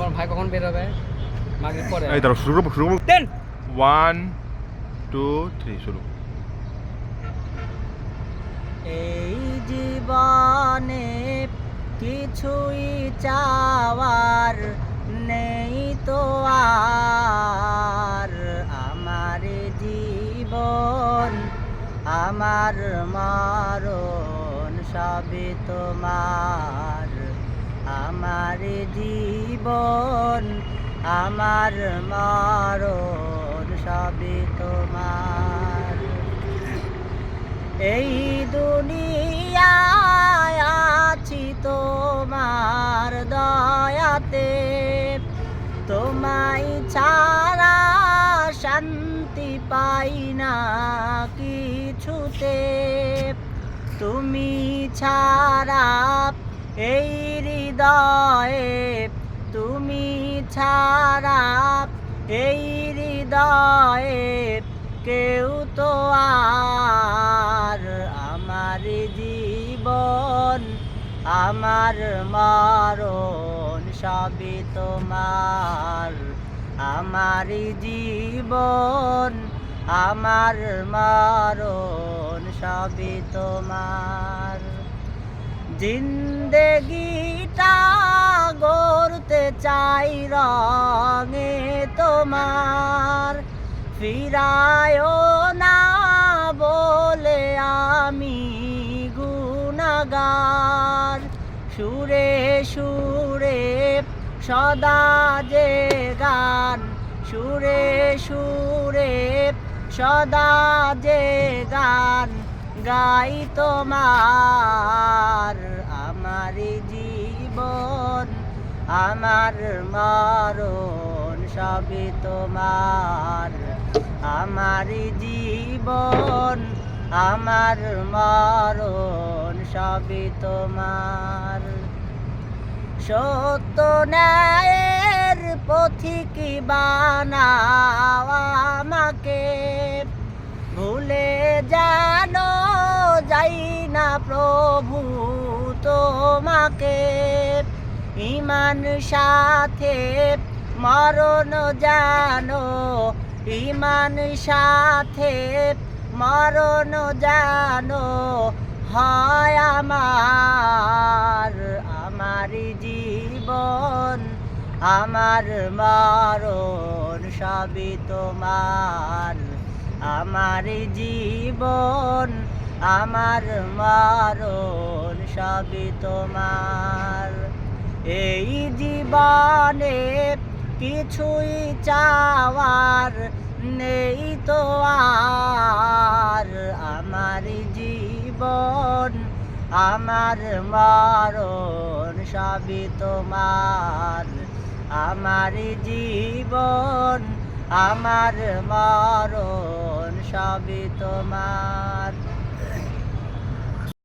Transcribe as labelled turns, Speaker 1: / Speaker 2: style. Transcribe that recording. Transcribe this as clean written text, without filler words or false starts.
Speaker 1: তোমার ভাই কখন বের হবে? মাগরিব পরে।
Speaker 2: এই দাঁড়াও, শুরু করবো।
Speaker 1: দেন
Speaker 2: 1 2 3 শুরু।
Speaker 3: এই জীবনে কিছুই চাওয়ার নেই তো আর, আমার জীবন আমার মরণ সবই তোমার, আমার জীবন আমার মরণ সবই তোমার। এই দুনিয়ায় আছি তোমার দয়াতে, তোমায় ছাড়া শান্তি পাই না কিছুতে, তুমি ছাড়া এই হৃদয়ে, তুমি ছাড়া এই হৃদয়ে কেউ তো আর, আমার জীবন আমার মরণ সবই তোমার, আমার জীবন আমার মরণ সবই তোমার। জিন্দেগিটা গড়তে চাই রঙে তোমার, ফিরায়ও না বলে আমি গুনাহগার, সুরে সুরে সদা যে গান, সুরে সুরে সদা যে গান গাই তোমার, আমার জীবন আমার মরণ সবই তোমার, আমার জীবন আমার মরণ সবই তোমার। সত্য ন্যায়ের পথিক বানাও আমাকে, ভুলে যেন যাই না প্রভু তোমাকে, ঈমান সাথে মরণ যেন, ঈমান সাথে মরণ যেন হয় আমার, আমার জীবন আমার মরণ সবই তোমার, আমার জীবন আমার মরণ সবই তোমার। এই জীবনে কিছুই চাওয়ার নেই তো আর, আমার জীবন আমার মরণ সবই তোমার, আমার জীবন আমার মরণ সবই তোমার।